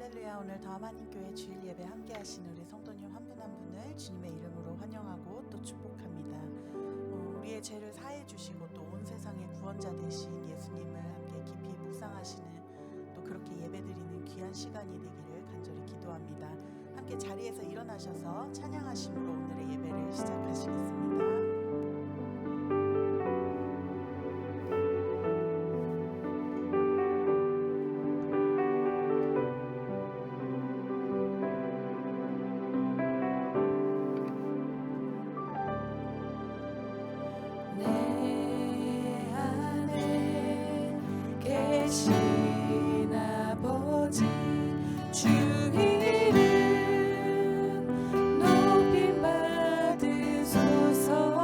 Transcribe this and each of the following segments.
할렐루야. 오늘 더 하나님교회 주일 예배 함께 하시는 우리 성도님 한 분 한 분을 주님의 이름으로 환영하고 또 축복합니다. 우리의 죄를 사해 주시고 또 온 세상의 구원자 되신 예수님을 함께 깊이 묵상하시는 또 그렇게 예배드리는 귀한 시간이 되기를 간절히 기도합니다. 함께 자리에서 일어나셔서 찬양하심으로 오늘의 예배를 시작하시겠습니다. 계신 아버지 주 이름 높임 받으소서.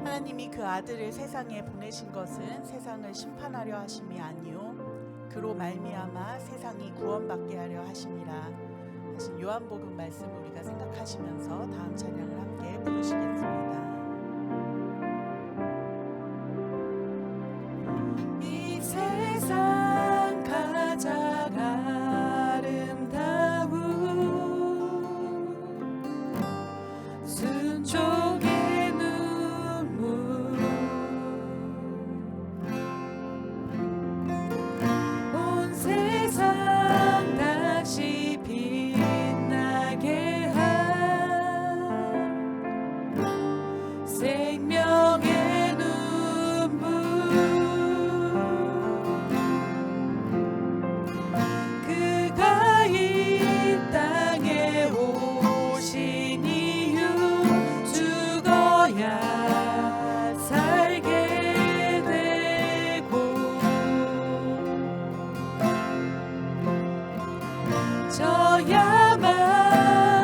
하나님이 그 아들을 세상에 보내신 것은 세상을 심판하려 하심이 아니요 그로 말미암아 세상이 구원받게 하려 하심이라 하신 요한복음 말씀 우리가 생각하시면서 다음 찬양을 함께 부르시겠습니다. 이 세상 가장 아름다운 순종의 눈물 온 세상 다시 빛나게 한 생명의 눈물 그가 이 땅에 오신 이유 죽어야 살게 되고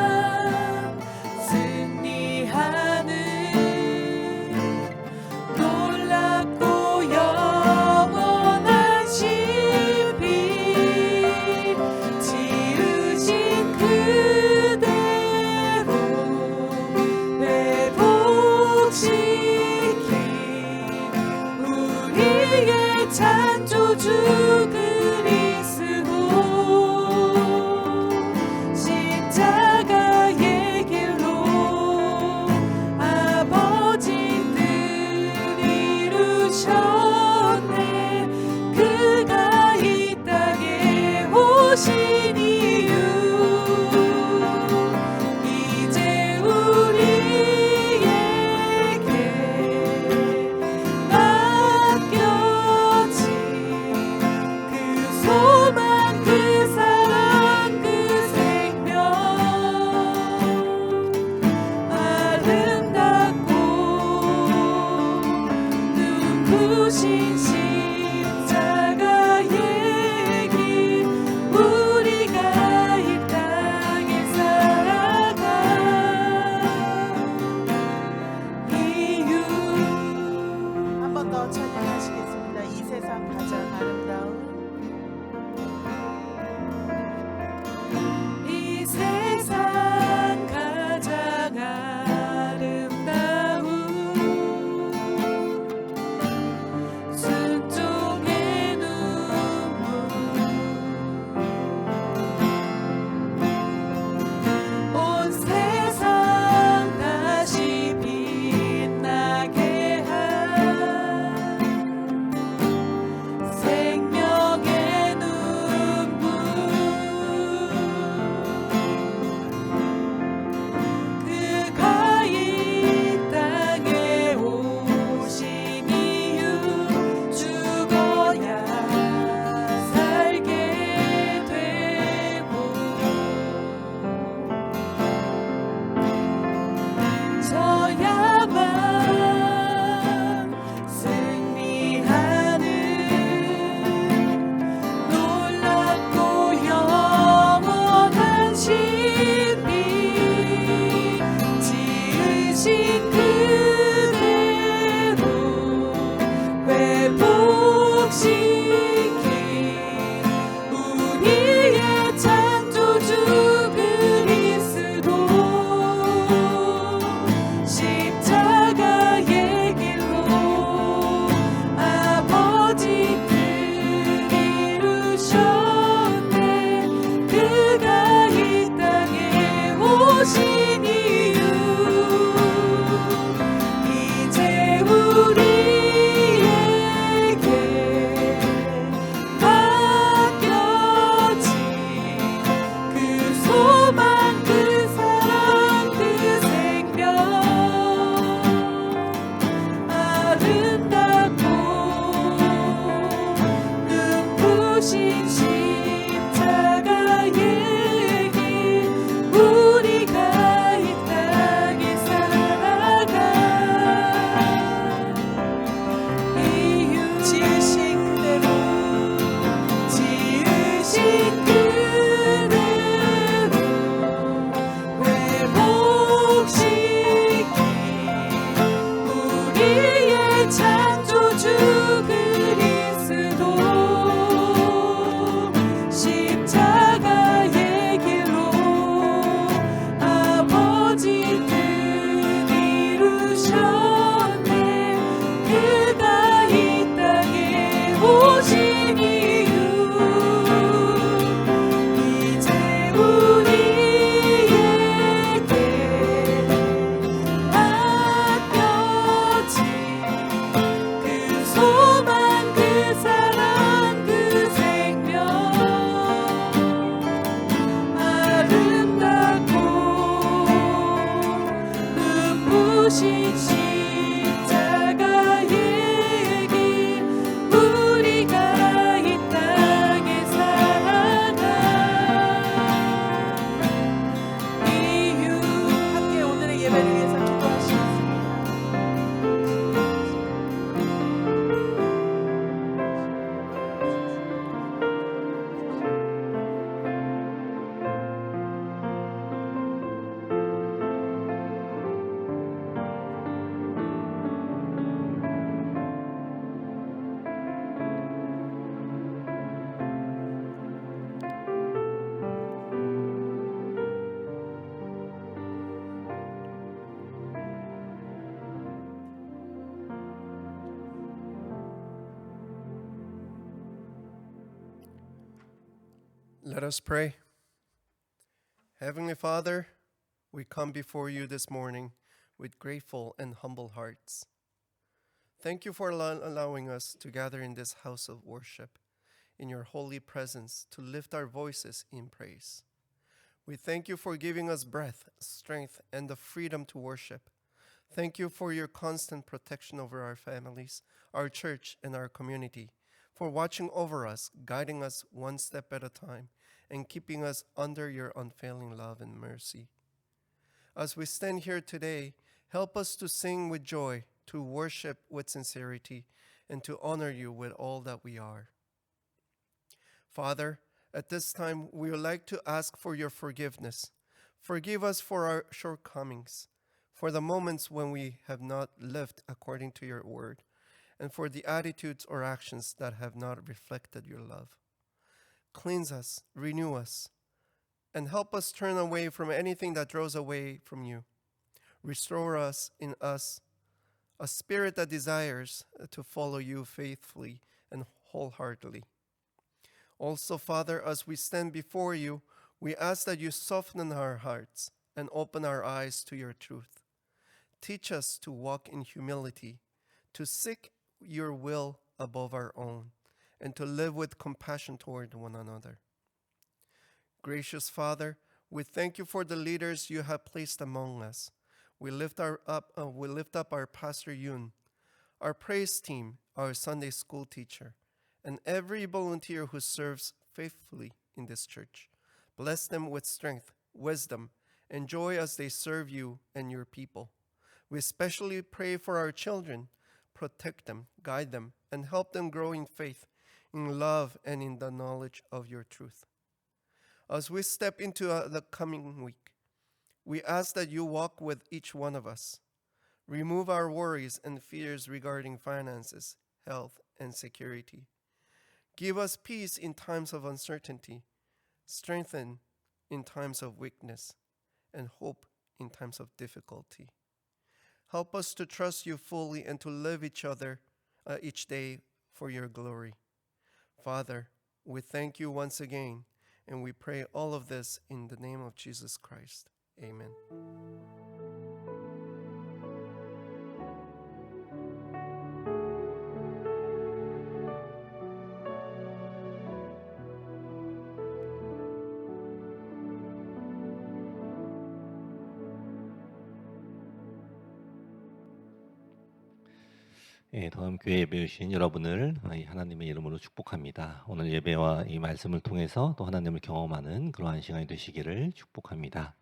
져야만 승리하는 놀랍고 영원한 신비 지으신 그대로 회복시킨 우리의 창조주 그리스도 십자가의 길로 아버지는 이루셨네 그가 이 땅에 오신 이유 이제 우리에게 맡겨진 그 소망 그 사랑 그 생명 아름답고 눈부신 십자가의 길 우리가 이 땅에 살아간 이유 한 번 더 찬양하시겠습니다. 이 세상 가장 아름다운 이 세상 가장 아름다운 순종의 눈물 온 세상 다시 빛나게 한 생명의 눈물 그가 이 땅에 오신 이유 죽어야 살게 되고 져야만 승리하는 놀랍고 영원한 신비 지으신 그대로 회복시킨 우리의 창조주 그리스도 십자가의 길로 아버지는 이루셨네 그가 이 땅에 Let us pray. Heavenly Father, we come before you this morning with grateful and humble hearts. Thank you for allowing us to gather in this house of worship, in your holy presence, to lift our voices in praise. We thank you for giving us breath, strength, and the freedom to worship. Thank you for your constant protection over our families, our church, and our community, for watching over us, guiding us one step at a time, and keeping us under your unfailing love and mercy. As we stand here today, help us to sing with joy, to worship with sincerity, and to honor you with all that we are. Father, at this time, we would like to ask for your forgiveness. Forgive us for our shortcomings, for the moments when we have not lived according to your word, and for the attitudes or actions that have not reflected your love. Cleanse us, renew us, and help us turn away from anything that draws away from you. Restore us in us a spirit that desires to follow you faithfully and wholeheartedly. Also, Father, as we stand before you, we ask that you soften our hearts and open our eyes to your truth. Teach us to walk in humility, to seek your will above our own, and to live with compassion toward one another. Gracious Father, we thank you for the leaders you have placed among us. We lift up our Pastor Yun, our praise team, our Sunday school teacher, and every volunteer who serves faithfully in this church. Bless them with strength, wisdom, and joy as they serve you and your people. We especially pray for our children. Protect them, guide them, and help them grow in faith, in love, and in the knowledge of your truth. As we step into the coming week, we ask that you walk with each one of us. Remove our worries and fears regarding finances, health, and security. Give us peace in times of uncertainty, strengthen in times of weakness, and hope in times of difficulty. Help us to trust you fully and to live each day for your glory. Father, we thank you once again, and we pray all of this in the name of Jesus Christ. Amen. 다음 교회 예배 오신 여러분을 하나님의 이름으로 축복합니다. 오늘 예배와 이 말씀을 통해서 또 하나님을 경험하는 그러한 시간이 되시기를 축복합니다.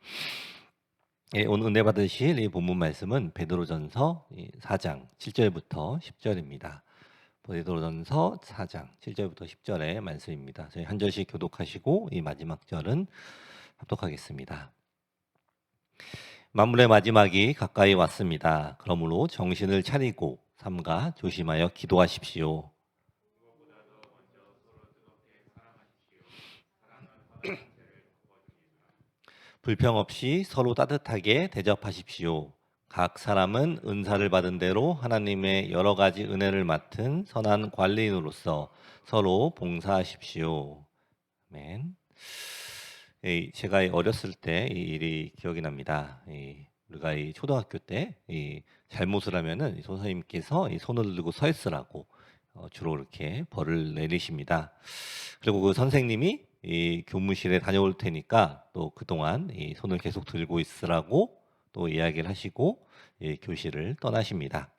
오늘 은혜 받으실 이 본문 말씀은 베드로전서 4장 7절부터 10절입니다. 베드로전서 4장 7절부터 10절의 말씀입니다. 저희 한 절씩 교독하시고 이 마지막 절은 합독하겠습니다. 만물의 마지막이 가까이 왔습니다. 그러므로 정신을 차리고 삼가 조심하여 기도하십시오. 불평 없이 서로 따뜻하게 대접하십시오. 각 사람은 은사를 받은 대로 하나님의 여러 가지 은혜를 맡은 선한 관리인으로서 서로 봉사하십시오. 아멘. 제가 어렸을 때 이 일이 기억이 납니다. 우리가 이 초등학교 때 잘못을 하면은 선생님께서 손을 들고 서 있으라고 주로 이렇게 벌을 내리십니다. 그리고 그 선생님이 이 교무실에 다녀올 테니까 또 그동안 이 손을 계속 들고 있으라고 또 이야기를 하시고 교실을 떠나십니다.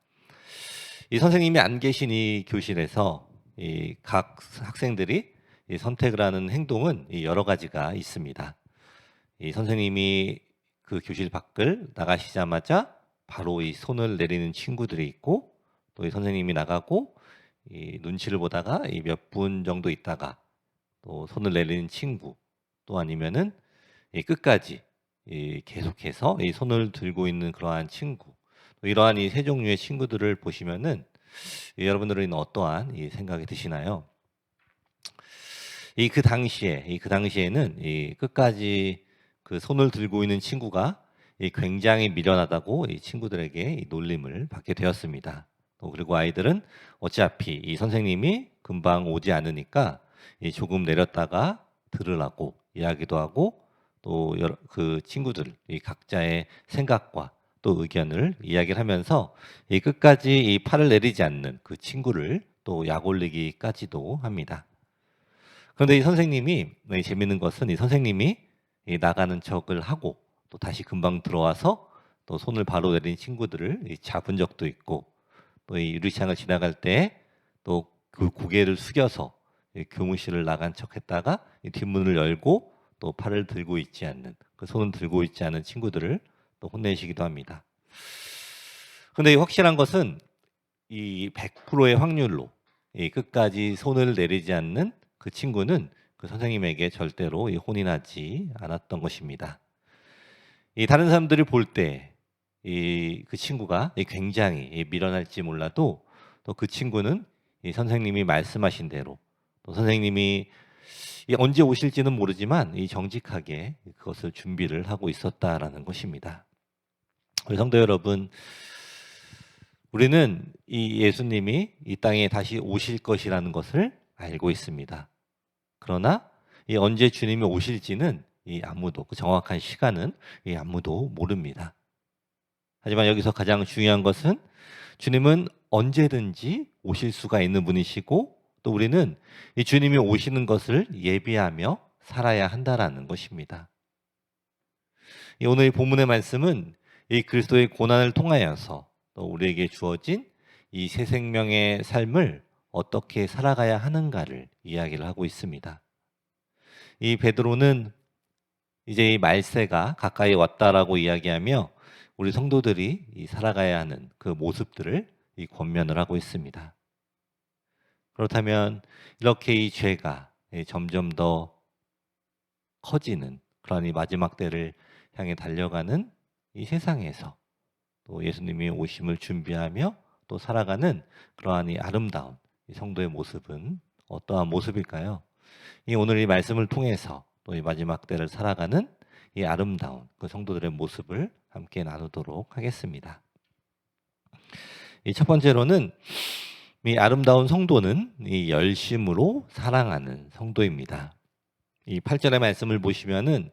이 선생님이 안 계신 이 교실에서 이 각 학생들이 이 선택을 하는 행동은 여러 가지가 있습니다. 이 선생님이 그 교실 밖을 나가시자마자 바로 이 손을 내리는 친구들이 있고, 또 이 선생님이 나가고 이 눈치를 보다가 이 몇 분 정도 있다가 또 손을 내리는 친구, 또 아니면은 이 끝까지 이 계속해서 이 손을 들고 있는 그러한 친구, 이러한 이 세 종류의 친구들을 보시면은 여러분들은 어떠한 이 생각이 드시나요? 그 당시에는 이 끝까지 그 손을 들고 있는 친구가 굉장히 미련하다고 이 친구들에게 이 놀림을 받게 되었습니다. 그리고 아이들은 어차피 이 선생님이 금방 오지 않으니까 조금 내렸다가 들으라고 이야기도 하고 또 그 친구들 이 각자의 생각과 또 의견을 이야기를 하면서 이 끝까지 이 팔을 내리지 않는 그 친구를 또 약 올리기까지도 합니다. 그런데 이 선생님이 재밌는 것은 이 선생님이 이 나가는 척을 하고 또 다시 금방 들어와서 또 손을 바로 내린 친구들을 잡은 적도 있고 또 이 유리창을 지나갈 때 또 그 고개를 숙여서 교무실을 나간 척했다가 이 뒷문을 열고 또 팔을 들고 있지 않는 그 손을 들고 있지 않은 친구들을 또 혼내시기도 합니다. 그런데 확실한 것은 이 100%의 확률로 이 끝까지 손을 내리지 않는 그 친구는 그 선생님에게 절대로 이 혼인하지 않았던 것입니다. 이 다른 사람들이 볼 때 이 그 친구가 굉장히 미련할지 몰라도 또 그 친구는 이 선생님이 말씀하신 대로 또 선생님이 언제 오실지는 모르지만 이 정직하게 그것을 준비를 하고 있었다라는 것입니다. 우리 성도 여러분, 우리는 이 예수님이 이 땅에 다시 오실 것이라는 것을 알고 있습니다. 그러나 이 언제 주님이 오실지는 이 아무도 그 정확한 시간은 이 아무도 모릅니다. 하지만 여기서 가장 중요한 것은 주님은 언제든지 오실 수가 있는 분이시고 또 우리는 이 주님이 오시는 것을 예비하며 살아야 한다라는 것입니다. 오늘 본문의 말씀은 이 그리스도의 고난을 통하여서 또 우리에게 주어진 이 새 생명의 삶을 어떻게 살아가야 하는가를 이야기를 하고 있습니다. 이 베드로는 이제 이 말세가 가까이 왔다라고 이야기하며 우리 성도들이 이 살아가야 하는 그 모습들을 이 권면을 하고 있습니다. 그렇다면 이렇게 이 죄가 점점 더 커지는 그런 이 마지막 때를 향해 달려가는 이 세상에서 또 예수님이 오심을 준비하며 또 살아가는 그러한 이 아름다운 이 성도의 모습은 어떠한 모습일까요? 오늘 이 말씀을 통해서 또 이 마지막 때를 살아가는 이 아름다운 그 성도들의 모습을 함께 나누도록 하겠습니다. 이 첫 번째로는 이 아름다운 성도는 이 열심으로 사랑하는 성도입니다. 이 8절의 말씀을 보시면은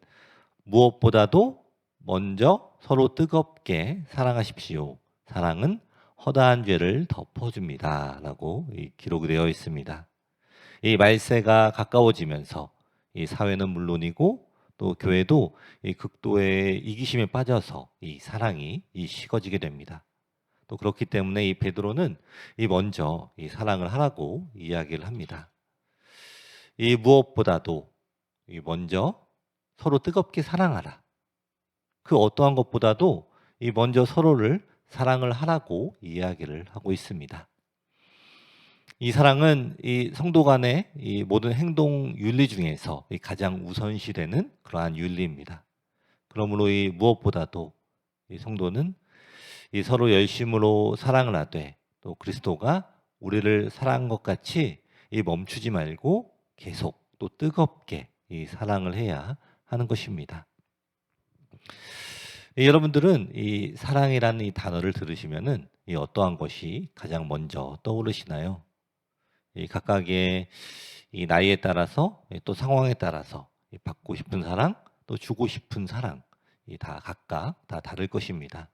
무엇보다도 먼저 서로 뜨겁게 사랑하십시오. 사랑은 허다한 죄를 덮어줍니다라고 기록이 되어 있습니다. 이 말세가 가까워지면서 이 사회는 물론이고 또 교회도 이 극도의 이기심에 빠져서 이 사랑이 식어지게 됩니다. 또 그렇기 때문에 이 베드로는 이 먼저 이 사랑을 하라고 이야기를 합니다. 이 무엇보다도 이 먼저 서로 뜨겁게 사랑하라. 그 어떠한 것보다도 이 먼저 서로를 사랑을 하라고 이야기를 하고 있습니다. 이 사랑은 이 성도 간의 이 모든 행동 윤리 중에서 이 가장 우선시되는 그러한 윤리입니다. 그러므로 이 무엇보다도 이 성도는 이 서로 열심으로 사랑을 하되 또 그리스도가 우리를 사랑한 것 같이 이 멈추지 말고 계속 또 뜨겁게 이 사랑을 해야 하는 것입니다. 여러분들은 이 사랑이라는 이 단어를 들으시면은 이 어떠한 것이 가장 먼저 떠오르시나요? 이 각각의 이 나이에 따라서 또 상황에 따라서 이 받고 싶은 사랑 또 주고 싶은 사랑 이 다 각각 다 다를 것입니다.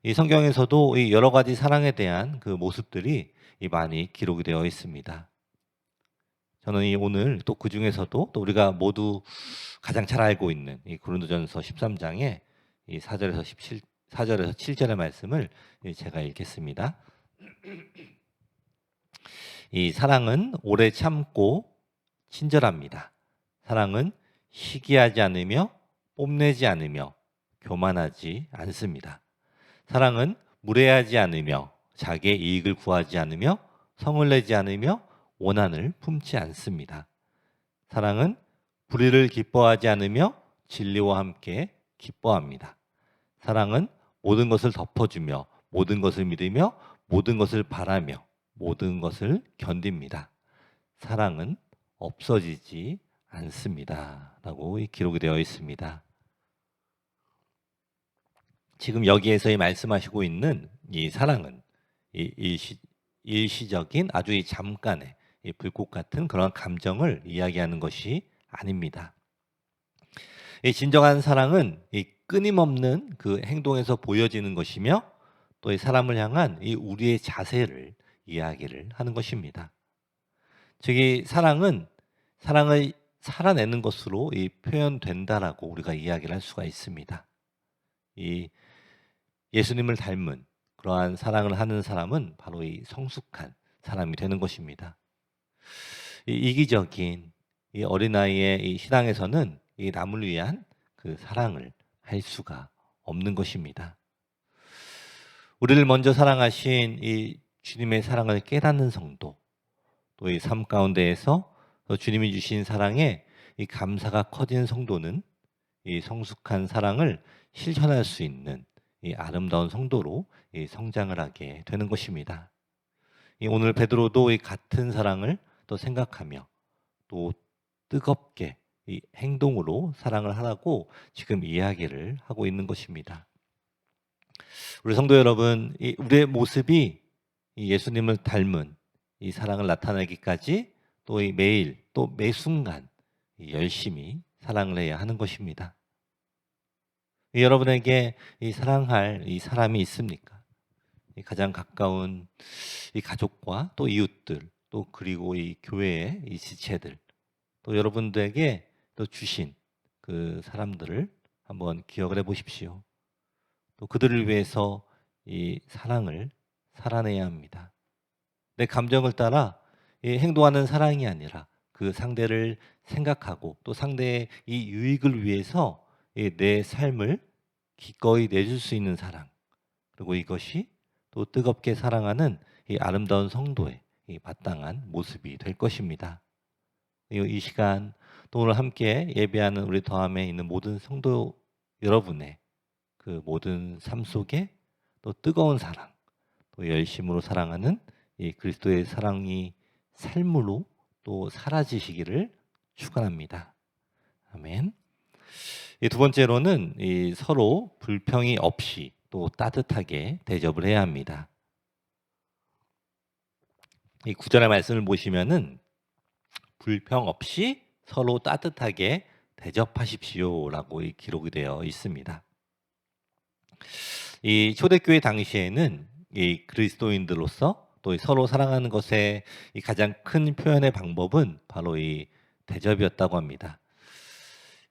이 성경에서도 이 여러 가지 사랑에 대한 그 모습들이 이 많이 기록이 되어 있습니다. 저는 이 오늘 또 그 중에서도 또 우리가 모두 가장 잘 알고 있는 이 고린도전서 13장의 이 4절에서 7절의 말씀을 제가 읽겠습니다. 이 사랑은 오래 참고 친절합니다. 사랑은 시기하지 않으며 뽐내지 않으며 교만하지 않습니다. 사랑은 무례하지 않으며 자기의 이익을 구하지 않으며 성을 내지 않으며 원한을 품지 않습니다. 사랑은 불의를 기뻐하지 않으며 진리와 함께 기뻐합니다. 사랑은 모든 것을 덮어주며 모든 것을 믿으며 모든 것을 바라며 모든 것을 견딥니다. 사랑은 없어지지 않습니다. 라고 기록이 되어 있습니다. 지금 여기에서 말씀하시고 있는 이 사랑은 일시적인 아주 이 잠깐의 이 불꽃 같은 그런 감정을 이야기하는 것이 아닙니다. 이 진정한 사랑은 이 끊임없는 그 행동에서 보여지는 것이며 또 이 사람을 향한 이 우리의 자세를 이야기를 하는 것입니다. 즉, 이 사랑은 사랑을 살아내는 것으로 이 표현된다라고 우리가 이야기를 할 수가 있습니다. 이 예수님을 닮은 그러한 사랑을 하는 사람은 바로 이 성숙한 사람이 되는 것입니다. 이 이기적인 이 어린아이의 이 신앙에서는 이 남을 위한 그 사랑을 할 수가 없는 것입니다. 우리를 먼저 사랑하신 이 주님의 사랑을 깨닫는 성도, 또 이 삶 가운데에서 주님이 주신 사랑에 이 감사가 커진 성도는 이 성숙한 사랑을 실천할 수 있는 이 아름다운 성도로 이 성장을 하게 되는 것입니다. 이 오늘 베드로도 이 같은 사랑을 또 생각하며 또 뜨겁게 이 행동으로 사랑을 하라고 지금 이야기를 하고 있는 것입니다. 우리 성도 여러분, 이 우리의 모습이 이 예수님을 닮은 이 사랑을 나타내기까지 또 이 매일 또 매 순간 이 열심히 사랑을 해야 하는 것입니다. 여러분에게 이 사랑할 이 사람이 있습니까? 이 가장 가까운 이 가족과 또 이웃들, 또 그리고 이 교회의 이 지체들, 또 여러분들에게 또 주신 그 사람들을 한번 기억을 해 보십시오. 또 그들을 위해서 이 사랑을 살아내야 합니다. 내 감정을 따라 이 행동하는 사랑이 아니라 그 상대를 생각하고 또 상대의 이 유익을 위해서 이 내 삶을 기꺼이 내줄 수 있는 사랑, 그리고 이것이 또 뜨겁게 사랑하는 이 아름다운 성도의 이 마땅한 모습이 될 것입니다. 이 시간 또 오늘 함께 예배하는 우리 더함에 있는 모든 성도 여러분의 그 모든 삶 속에 또 뜨거운 사랑, 또 열심으로 사랑하는 이 그리스도의 사랑이 삶으로 또 사라지시기를 축원합니다. 아멘. 이 두 번째로는 이 서로 불평이 없이 또 따뜻하게 대접을 해야 합니다. 이 9절의 말씀을 보시면은 불평 없이 서로 따뜻하게 대접하십시오라고 이 기록이 되어 있습니다. 이 초대교회 당시에는 이 그리스도인들로서 또 서로 사랑하는 것의 이 가장 큰 표현의 방법은 바로 이 대접이었다고 합니다.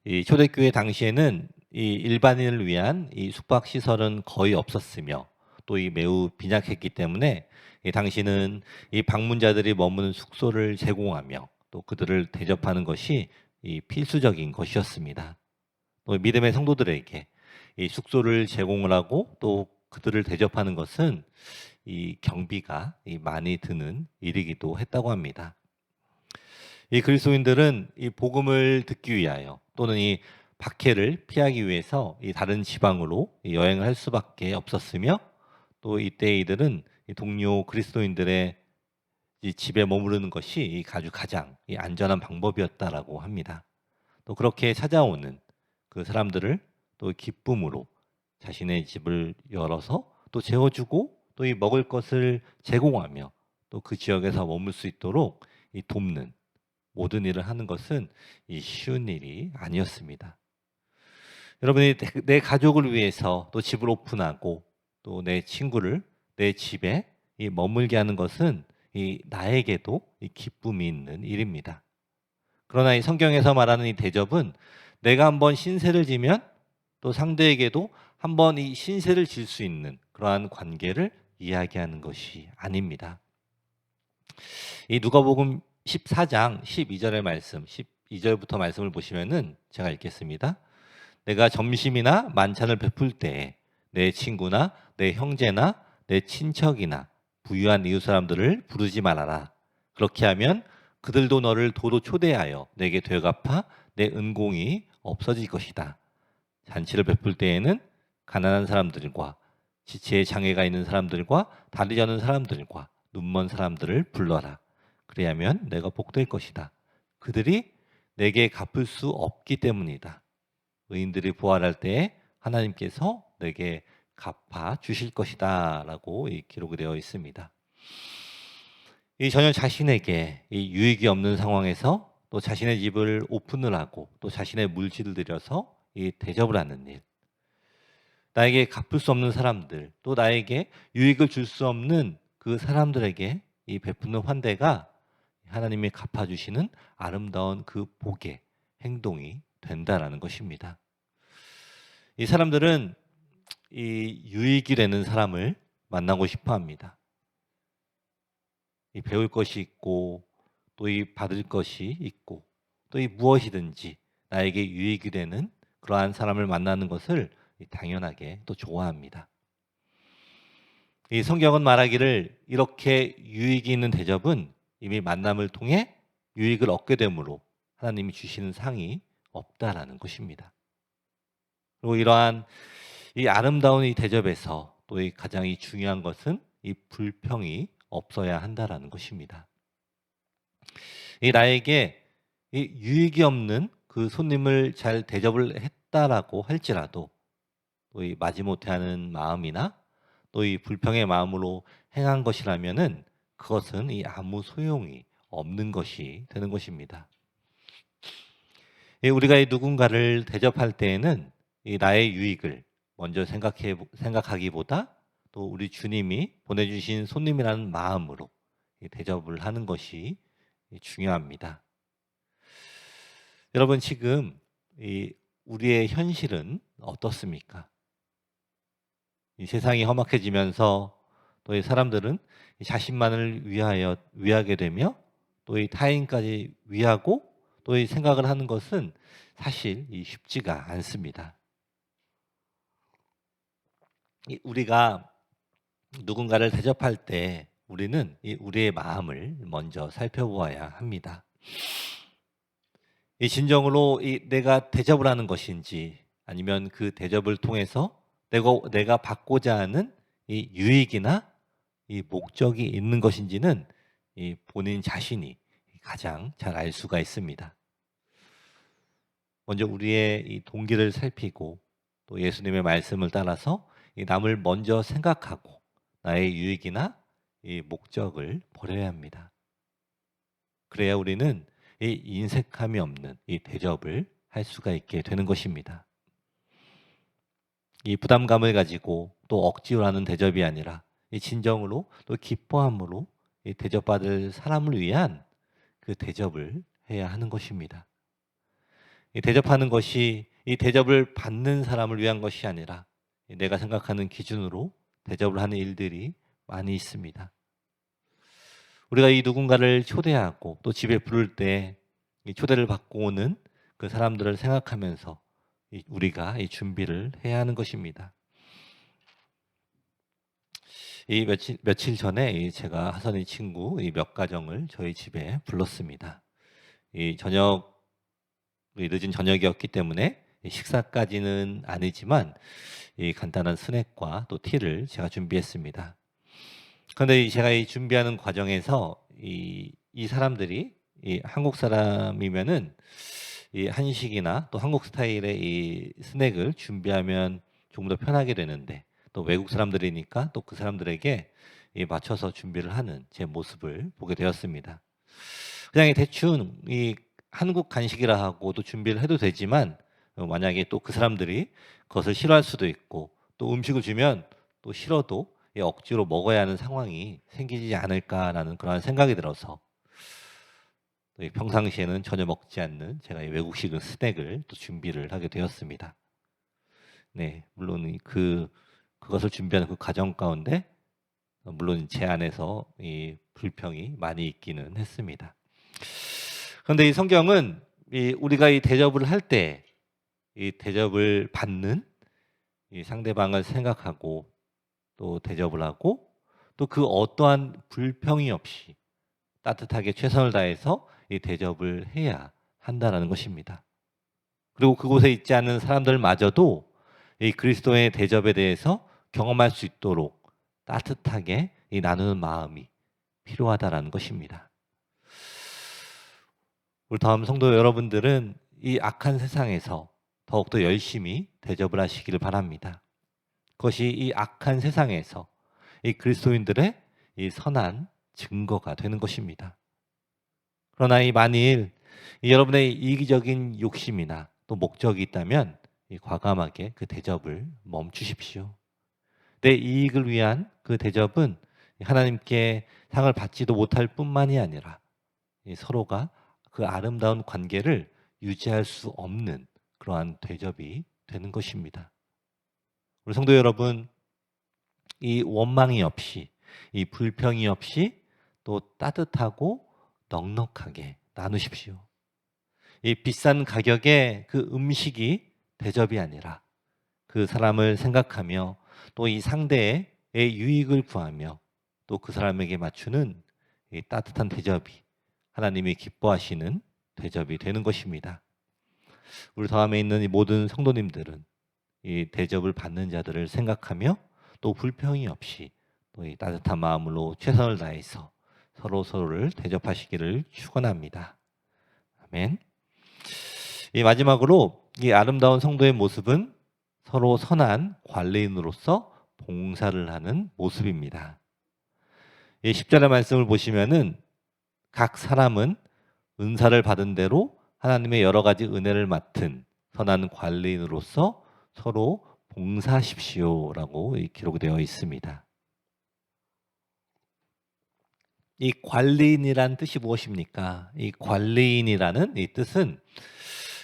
이 초대교회 당시에는 이 일반인을 위한 이 숙박 시설은 거의 없었으며 또 이 매우 빈약했기 때문에 이 당시는 이 방문자들이 머무는 숙소를 제공하며 또 그들을 대접하는 것이 이 필수적인 것이었습니다. 또 믿음의 성도들에게 이 숙소를 제공을 하고 또 그들을 대접하는 것은 이 경비가 이 많이 드는 일이기도 했다고 합니다. 이 그리스도인들은 이 복음을 듣기 위하여 또는 이 박해를 피하기 위해서 이 다른 지방으로 이 여행을 할 수밖에 없었으며 또 이때 이들은 이 동료 그리스도인들의 이 집에 머무르는 것이 이 아주 가장 이 안전한 방법이었다라고 합니다. 또 그렇게 찾아오는 그 사람들을 또 기쁨으로 자신의 집을 열어서 또 재워주고 또 이 먹을 것을 제공하며 또 그 지역에서 머물 수 있도록 이 돕는 모든 일을 하는 것은 이 쉬운 일이 아니었습니다. 여러분이 내 가족을 위해서 또 집을 오픈하고 또 내 친구를 내 집에 이 머물게 하는 것은 이 나에게도 이 기쁨이 있는 일입니다. 그러나 이 성경에서 말하는 이 대접은 내가 한번 신세를 지면 또 상대에게도 한번 이 신세를 질 수 있는 그러한 관계를 이야기하는 것이 아닙니다. 이 누가복음 14장 12절의 말씀, 12절부터 말씀을 보시면은 제가 읽겠습니다. 내가 점심이나 만찬을 베풀 때에 내 친구나 내 형제나 내 친척이나 부유한 이웃 사람들을 부르지 말아라. 그렇게 하면 그들도 너를 도로 초대하여 내게 되갚아 내 은공이 없어질 것이다. 잔치를 베풀 때에는 가난한 사람들과 지체에 장애가 있는 사람들과 다리 저는 사람들과 눈먼 사람들을 불러라. 그래야면 내가 복될 것이다. 그들이 내게 갚을 수 없기 때문이다. 의인들이 부활할 때에 하나님께서 내게 갚아 주실 것이다 라고 기록이 되어 있습니다. 이 전혀 자신에게 이 유익이 없는 상황에서 또 자신의 집을 오픈을 하고 또 자신의 물질을 들여서 이 대접을 하는 일. 나에게 갚을 수 없는 사람들, 또 나에게 유익을 줄 수 없는 그 사람들에게 이 베푸는 환대가 하나님이 갚아주시는 아름다운 그 복의 행동이 된다라는 것입니다. 이 사람들은 이 유익이 되는 사람을 만나고 싶어 합니다. 이 배울 것이 있고 또 이 받을 것이 있고 또 이 무엇이든지 나에게 유익이 되는 그러한 사람을 만나는 것을 당연하게 또 좋아합니다. 이 성경은 말하기를 이렇게 유익이 있는 대접은 이미 만남을 통해 유익을 얻게 되므로 하나님이 주시는 상이 없다라는 것입니다. 그리고 이러한 이 아름다운 이 대접에서 또 이 가장 이 중요한 것은 이 불평이 없어야 한다라는 것입니다. 이 나에게 이 유익이 없는 그 손님을 잘 대접을 했다라고 할지라도 또 이 마지못해하는 마음이나 또 이 불평의 마음으로 행한 것이라면은 그것은 이 아무 소용이 없는 것이 되는 것입니다. 우리가 이 누군가를 대접할 때에는 이 나의 유익을 먼저 생각하기보다 또 우리 주님이 보내주신 손님이라는 마음으로 대접을 하는 것이 중요합니다. 여러분 지금 우리의 현실은 어떻습니까? 이 세상이 험악해지면서 또 이 사람들은 자신만을 위하게 되며 또 이 타인까지 위하고 또 이 생각을 하는 것은 사실 쉽지가 않습니다. 우리가 누군가를 대접할 때 우리는 우리의 마음을 먼저 살펴보아야 합니다. 진정으로 내가 대접을 하는 것인지 아니면 그 대접을 통해서 내가 받고자 하는 이 유익이나 이 목적이 있는 것인지는 본인 자신이 가장 잘 알 수가 있습니다. 먼저 우리의 이 동기를 살피고 또 예수님의 말씀을 따라서 남을 먼저 생각하고 나의 유익이나 이 목적을 버려야 합니다. 그래야 우리는 이 인색함이 없는 이 대접을 할 수가 있게 되는 것입니다. 이 부담감을 가지고 또 억지로 하는 대접이 아니라 이 진정으로 또 기뻐함으로 이 대접받을 사람을 위한 그 대접을 해야 하는 것입니다. 이 대접하는 것이 이 대접을 받는 사람을 위한 것이 아니라 내가 생각하는 기준으로 대접을 하는 일들이 많이 있습니다. 우리가 이 누군가를 초대하고 또 집에 부를 때 이 초대를 받고 오는 그 사람들을 생각하면서 우리가 이 준비를 해야 하는 것입니다. 이 며칠 전에 제가 하선이 친구 몇 가정을 저희 집에 불렀습니다. 늦은 저녁이었기 때문에 식사까지는 아니지만 간단한 스낵과 또 티를 제가 준비했습니다. 그런데 제가 준비하는 과정에서 이 사람들이 한국 사람이면은 한식이나 또 한국 스타일의 이 스낵을 준비하면 조금 더 편하게 되는데 또 외국 사람들이니까 또 그 사람들에게 맞춰서 준비를 하는 제 모습을 보게 되었습니다. 그냥 대충 한국 간식이라 하고도 준비를 해도 되지만 만약에 또 그 사람들이 그것을 싫어할 수도 있고 또 음식을 주면 또 싫어도 억지로 먹어야 하는 상황이 생기지 않을까라는 그런 생각이 들어서 평상시에는 전혀 먹지 않는 제가 외국식 스낵을 또 준비를 하게 되었습니다. 네, 물론 그것을 준비하는 그 과정 가운데 물론 제 안에서 이 불평이 많이 있기는 했습니다. 그런데 이 성경은 우리가 이 대접을 할 때 이 대접을 받는 이 상대방을 생각하고 또 대접을 하고 또 그 어떠한 불평이 없이 따뜻하게 최선을 다해서 이 대접을 해야 한다는 것입니다. 그리고 그곳에 있지 않는 사람들마저도 이 그리스도의 대접에 대해서 경험할 수 있도록 따뜻하게 나누는 마음이 필요하다라는 것입니다. 우리 다음 성도 여러분들은 이 악한 세상에서 더욱더 열심히 대접을 하시기를 바랍니다. 그것이 이 악한 세상에서 이 그리스도인들의 이 선한 증거가 되는 것입니다. 그러나 만일 여러분의 이기적인 욕심이나 또 목적이 있다면 과감하게 그 대접을 멈추십시오. 내 이익을 위한 그 대접은 하나님께 상을 받지도 못할 뿐만이 아니라 서로가 그 아름다운 관계를 유지할 수 없는 그러한 대접이 되는 것입니다. 우리 성도 여러분, 이 원망이 없이, 이 불평이 없이 또 따뜻하고 넉넉하게 나누십시오. 이 비싼 가격의 그 음식이 대접이 아니라 그 사람을 생각하며 또 이 상대의 유익을 구하며 또 그 사람에게 맞추는 이 따뜻한 대접이 하나님이 기뻐하시는 대접이 되는 것입니다. 우리 다음에 있는 이 모든 성도님들은 이 대접을 받는 자들을 생각하며 또 불평이 없이 또 이 따뜻한 마음으로 최선을 다해서 서로를 대접하시기를 축원합니다. 아멘. 이 마지막으로 이 아름다운 성도의 모습은 서로 선한 관리인으로서 봉사를 하는 모습입니다. 이 10절의 말씀을 보시면은 각 사람은 은사를 받은 대로 하나님의 여러 가지 은혜를 맡은 선한 관리인으로서 서로 봉사하십시오라고 기록되어 있습니다. 이 관리인이란 뜻이 무엇입니까? 이 관리인이라는 이 뜻은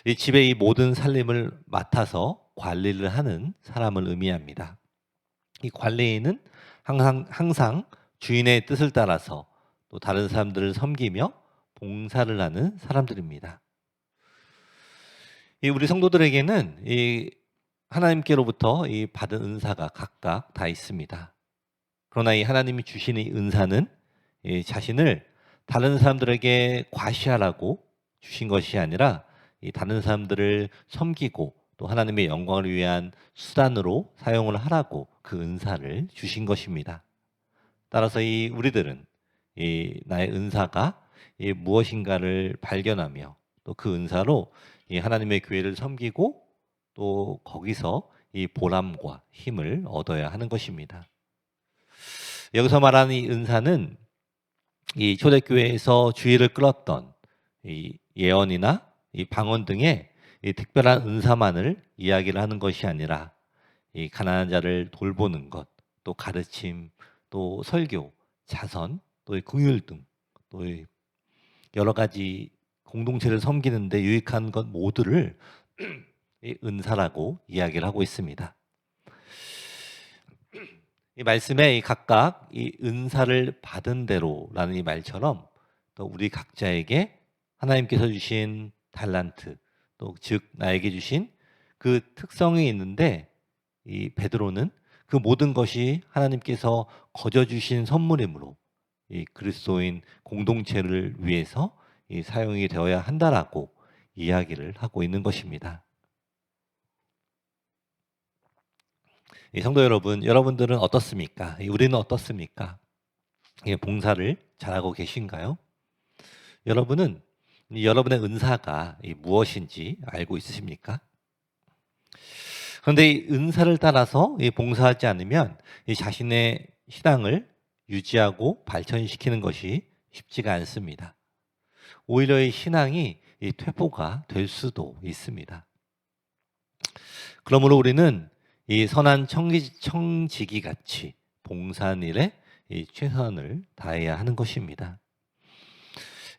이 집의 이 모든 살림을 맡아서 관리를 하는 사람을 의미합니다. 이 관리인은 항상 주인의 뜻을 따라서 또 다른 사람들을 섬기며 봉사를 하는 사람들입니다. 이 우리 성도들에게는 이 하나님께로부터 이 받은 은사가 각각 다 있습니다. 그러나 이 하나님이 주신 이 은사는 이 자신을 다른 사람들에게 과시하라고 주신 것이 아니라 이 다른 사람들을 섬기고 또 하나님의 영광을 위한 수단으로 사용을 하라고 그 은사를 주신 것입니다. 따라서 이 우리들은 이 나의 은사가 이 무엇인가를 발견하며 또 그 은사로 이 하나님의 교회를 섬기고 또 거기서 이 보람과 힘을 얻어야 하는 것입니다. 여기서 말하는 이 은사는 이 초대교회에서 주의를 끌었던 이 예언이나 이 방언 등의 이 특별한 은사만을 이야기를 하는 것이 아니라 이 가난한 자를 돌보는 것, 또 가르침, 또 설교, 자선, 또 긍휼 등 또 여러 가지 공동체를 섬기는데 유익한 것 모두를 이 은사라고 이야기를 하고 있습니다. 이 말씀에 각각 이 은사를 받은 대로라는 이 말처럼 또 우리 각자에게 하나님께서 주신 달란트, 또 즉 나에게 주신 그 특성이 있는데 이 베드로는 그 모든 것이 하나님께서 거저 주신 선물이므로 이 그리스도인 공동체를 위해서 이 사용이 되어야 한다라고 이야기를 하고 있는 것입니다. 이 성도 여러분, 여러분들은 어떻습니까? 우리는 어떻습니까? 봉사를 잘하고 계신가요? 여러분은 여러분의 은사가 무엇인지 알고 있으십니까? 그런데 이 은사를 따라서 봉사하지 않으면 자신의 신앙을 유지하고 발전시키는 것이 쉽지가 않습니다. 오히려 이 신앙이 퇴보가 될 수도 있습니다. 그러므로 우리는 이 선한 청지기 같이 봉사한 일에 최선을 다해야 하는 것입니다.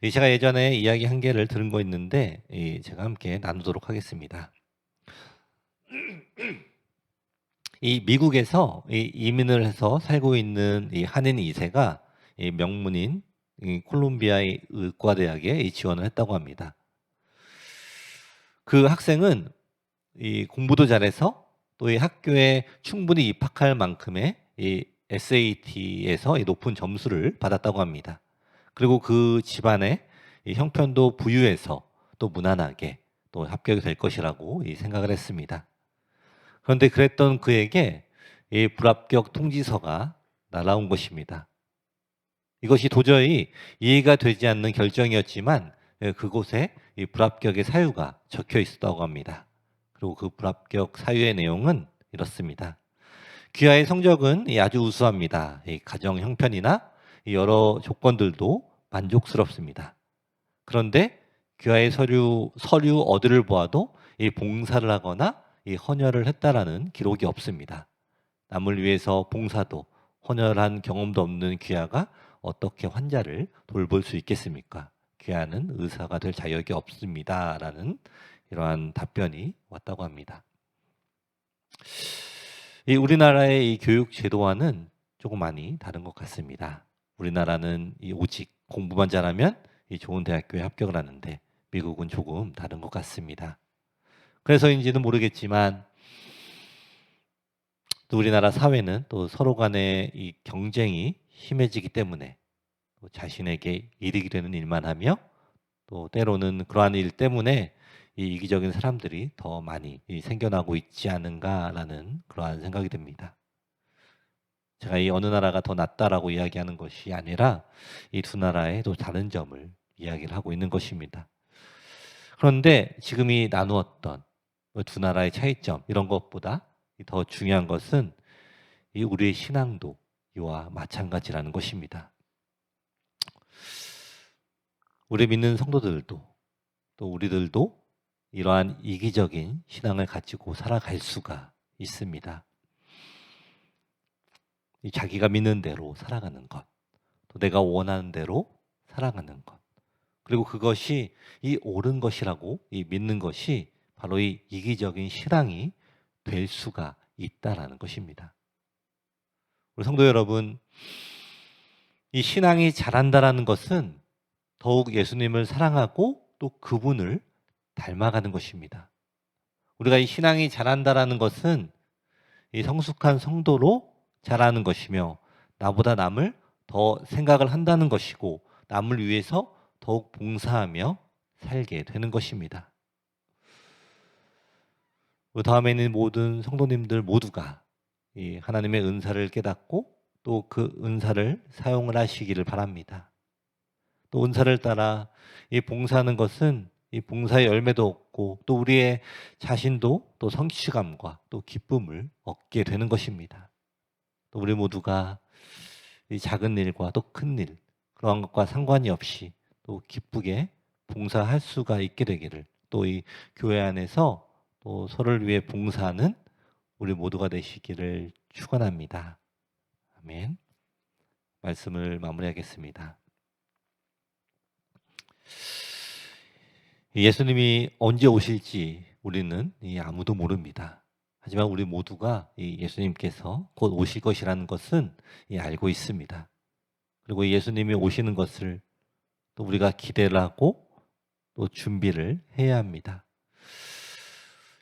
제가 예전에 이야기 한 개를 들은 거 있는데 제가 함께 나누도록 하겠습니다. 이 미국에서 이민을 해서 살고 있는 이 한인 2세가 명문인 콜롬비아의 의과대학에 지원을 했다고 합니다. 그 학생은 이 공부도 잘해서 또 이 학교에 충분히 입학할 만큼의 이 SAT에서 높은 점수를 받았다고 합니다. 그리고 그 집안의 이 형편도 부유해서 또 무난하게 또 합격이 될 것이라고 생각을 했습니다. 그런데 그랬던 그에게 이 불합격 통지서가 날아온 것입니다. 이것이 도저히 이해가 되지 않는 결정이었지만 그곳에 이 불합격의 사유가 적혀 있었다고 합니다. 그리고 그 불합격 사유의 내용은 이렇습니다. 귀하의 성적은 아주 우수합니다. 가정 형편이나 여러 조건들도 만족스럽습니다. 그런데 귀하의 서류 어디를 보아도 이 봉사를 하거나 이 헌혈을 했다라는 기록이 없습니다. 남을 위해서 봉사도 헌혈한 경험도 없는 귀하가 어떻게 환자를 돌볼 수 있겠습니까? 귀하는 의사가 될 자격이 없습니다라는 이러한 답변이 왔다고 합니다. 이 우리나라의 이 교육 제도와는 조금 많이 다른 것 같습니다. 우리나라는 이 오직 공부만 잘하면 이 좋은 대학교에 합격을 하는데 미국은 조금 다른 것 같습니다. 그래서인지는 모르겠지만 또 우리나라 사회는 또 서로 간의 이 경쟁이 심해지기 때문에 또 자신에게 이득이 되는 일만 하며 또 때로는 그러한 일 때문에 이 이기적인 사람들이 더 많이 생겨나고 있지 않은가라는 그러한 생각이 듭니다. 제가 이 어느 나라가 더 낫다라고 이야기하는 것이 아니라 이 두 나라의 또 다른 점을 이야기를 하고 있는 것입니다. 그런데 지금 이 나누었던 두 나라의 차이점 이런 것보다 더 중요한 것은 이 우리의 신앙도 이와 마찬가지라는 것입니다. 우리 믿는 성도들도 또 우리들도 이러한 이기적인 신앙을 가지고 살아갈 수가 있습니다. 자기가 믿는 대로 살아가는 것, 또 내가 원하는 대로 살아가는 것, 그리고 그것이 이 옳은 것이라고 이 믿는 것이 바로 이 이기적인 신앙이 될 수가 있다라는 것입니다. 우리 성도 여러분, 이 신앙이 자란다라는 것은 더욱 예수님을 사랑하고 또 그분을 닮아가는 것입니다. 우리가 이 신앙이 자란다라는 것은 이 성숙한 성도로 자라는 것이며 나보다 남을 더 생각을 한다는 것이고 남을 위해서 더욱 봉사하며 살게 되는 것입니다. 그 다음에 있는 모든 성도님들 모두가 이 하나님의 은사를 깨닫고 또 그 은사를 사용을 하시기를 바랍니다. 또 은사를 따라 이 봉사하는 것은 이 봉사의 열매도 얻고 또 우리의 자신도 또 성취감과 또 기쁨을 얻게 되는 것입니다. 또 우리 모두가 이 작은 일과 또 큰 일 그러한 것과 상관이 없이 또 기쁘게 봉사할 수가 있게 되기를 또 이 교회 안에서 또 서로를 위해 봉사하는 우리 모두가 되시기를 축원합니다. 아멘. 말씀을 마무리하겠습니다. 예수님이 언제 오실지 우리는 아무도 모릅니다. 하지만 우리 모두가 예수님께서 곧 오실 것이라는 것은 알고 있습니다. 그리고 예수님이 오시는 것을 또 우리가 기대를 하고 또 준비를 해야 합니다.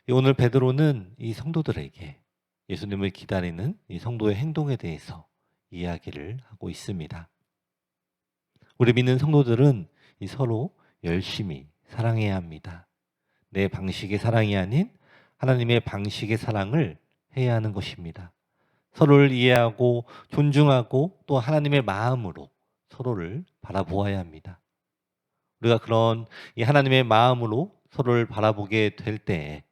오늘 베드로는 이 성도들에게 예수님을 기다리는 이 성도의 행동에 대해서 이야기를 하고 있습니다. 우리 믿는 성도들은 서로 열심히 사랑해야 합니다. 내 방식의 사랑이 아닌 하나님의 방식의 사랑을 해야 하는 것입니다. 서로를 이해하고 존중하고 또 하나님의 마음으로 서로를 바라보아야 합니다. 우리가 그런 이 하나님의 마음으로 서로를 바라보게 될 때에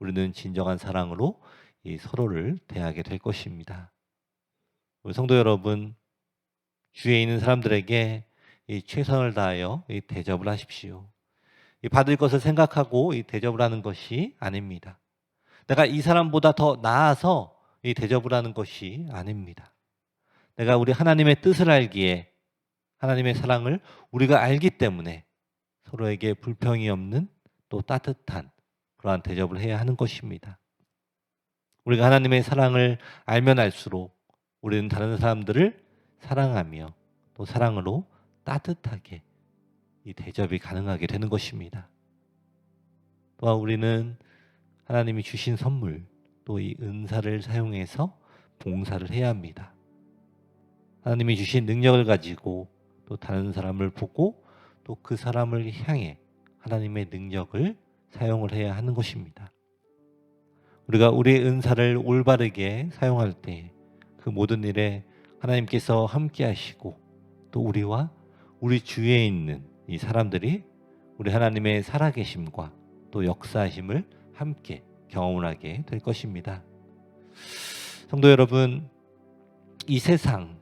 우리는 진정한 사랑으로 이 서로를 대하게 될 것입니다. 우리 성도 여러분, 주위에 있는 사람들에게 이 최선을 다하여 이 대접을 하십시오. 이 받을 것을 생각하고 이 대접을 하는 것이 아닙니다. 내가 이 사람보다 더 나아서 이 대접을 하는 것이 아닙니다. 내가 우리 하나님의 뜻을 알기에 하나님의 사랑을 우리가 알기 때문에 서로에게 불평이 없는 또 따뜻한 그러한 대접을 해야 하는 것입니다. 우리가 하나님의 사랑을 알면 알수록 우리는 다른 사람들을 사랑하며 또 사랑으로 따뜻하게 이 대접이 가능하게 되는 것입니다. 또한 우리는 하나님이 주신 선물 또 이 은사를 사용해서 봉사를 해야 합니다. 하나님이 주신 능력을 가지고 또 다른 사람을 보고 또 그 사람을 향해 하나님의 능력을 사용을 해야 하는 것입니다. 우리가 우리의 은사를 올바르게 사용할 때 그 모든 일에 하나님께서 함께 하시고 또 우리와 우리 주위에 있는 이 사람들이 우리 하나님의 살아계심과 또 역사하심을 함께 경험을 하게 될 것입니다. 성도 여러분, 이 세상,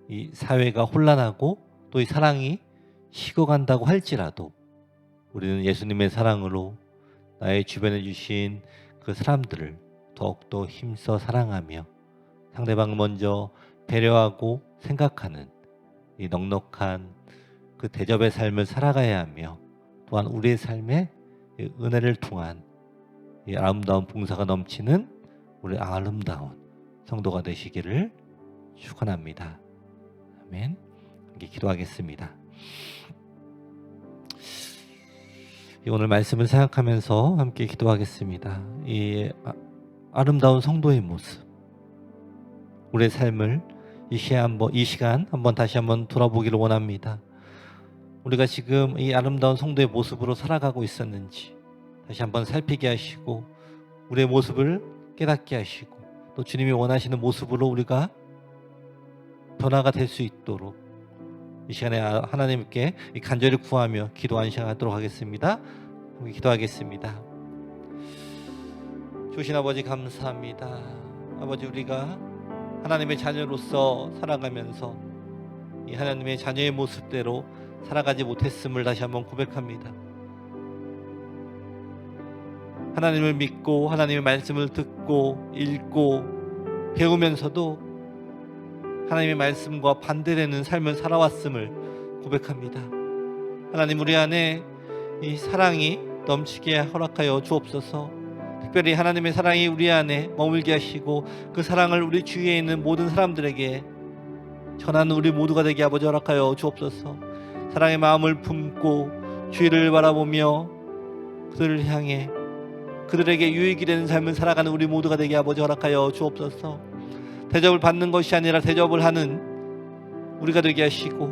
이 사회가 혼란하고 또 이 사랑이 식어간다고 할지라도 우리는 예수님의 사랑으로 나의 주변에 주신 그 사람들을 더욱더 힘써 사랑하며 상대방을 먼저 배려하고 생각하는 이 넉넉한 그 대접의 삶을 살아가야 하며, 또한 우리의 삶에 이 은혜를 통한 이 아름다운 봉사가 넘치는 우리 아름다운 성도가 되시기를 축원합니다. 아멘. 함께 기도하겠습니다. 오늘 말씀을 생각하면서 함께 기도하겠습니다. 이 아름다운 성도의 모습, 우리의 삶을 이 시간 한번 다시 한번 돌아보기를 원합니다. 우리가 지금 이 아름다운 성도의 모습으로 살아가고 있었는지 다시 한번 살피게 하시고, 우리의 모습을 깨닫게 하시고, 또 주님이 원하시는 모습으로 우리가 변화가 될 수 있도록 이 시간에 하나님께 간절히 구하며 기도하는 시간 갖도록 하겠습니다. 기도하겠습니다. 주신 아버지 감사합니다. 아버지, 우리가 하나님의 자녀로서 살아가면서 이 하나님의 자녀의 모습대로 살아가지 못했음을 다시 한번 고백합니다. 하나님을 믿고 하나님의 말씀을 듣고 읽고 배우면서도 하나님의 말씀과 반대되는 삶을 살아왔음을 고백합니다. 하나님, 우리 안에 이 사랑이 넘치게 허락하여 주옵소서. 특별히 하나님의 사랑이 우리 안에 머물게 하시고 그 사랑을 우리 주위에 있는 모든 사람들에게 전하는 우리 모두가 되게 아버지 허락하여 주옵소서. 사랑의 마음을 품고 주위를 바라보며 그들을 향해 그들에게 유익이 되는 삶을 살아가는 우리 모두가 되게 아버지 허락하여 주옵소서. 대접을 받는 것이 아니라 대접을 하는 우리가 되게 하시고,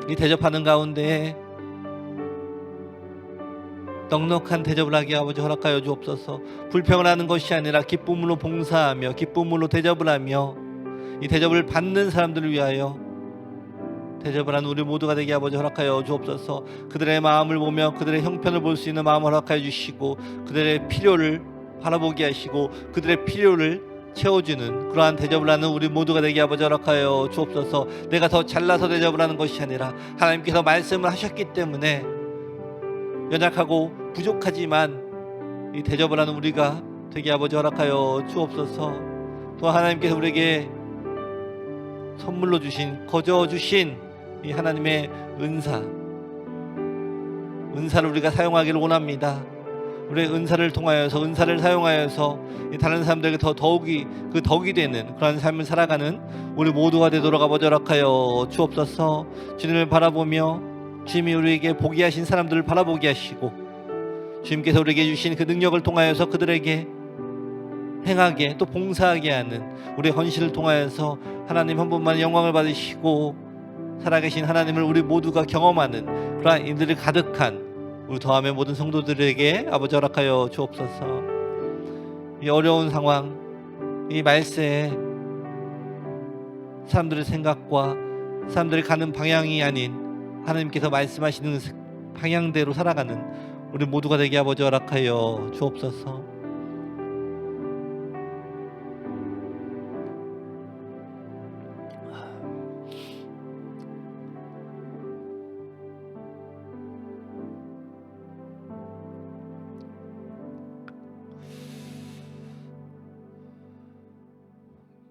이 대접하는 가운데 넉넉한 대접을 하게 아버지 허락하여 주옵소서. 불평을 하는 것이 아니라 기쁨으로 봉사하며 기쁨으로 대접을 하며 이 대접을 받는 사람들을 위하여 대접을 하는 우리 모두가 되게 아버지 허락하여 주옵소서. 그들의 마음을 보며 그들의 형편을 볼 수 있는 마음을 허락하여 주시고, 그들의 필요를 바라보게 하시고 그들의 필요를 채워주는 그러한 대접을 하는 우리 모두가 되게 아버지 허락하여 주옵소서. 내가 더 잘나서 대접을 하는 것이 아니라 하나님께서 말씀을 하셨기 때문에 연약하고 부족하지만 이 대접을 하는 우리가 되게 아버지 허락하여 주옵소서. 또 하나님께서 우리에게 선물로 주신, 거저 주신 이 하나님의 은사를 우리가 사용하기를 원합니다. 우리의 은사를 통하여서, 은사를 사용하여서 다른 사람들에게 더욱이 그 덕이 되는 그런 삶을 살아가는 우리 모두가 되도록 아버지 허락하여 주옵소서. 주님을 바라보며 주님이 우리에게 보게 하신 사람들을 바라보게 하시고, 주님께서 우리에게 주신 그 능력을 통하여서 그들에게 행하게 또 봉사하게 하는 우리의 헌신을 통하여서 하나님 한 분만 영광을 받으시고 살아계신 하나님을 우리 모두가 경험하는 그러한 이들이 가득한 우리 더함의 모든 성도들에게 아버지 허락하여 주옵소서. 이 어려운 상황, 이 말세에 사람들의 생각과 사람들이 가는 방향이 아닌 하나님께서 말씀하시는 방향대로 살아가는 우리 모두가 되게 아버지 허락하여 주옵소서.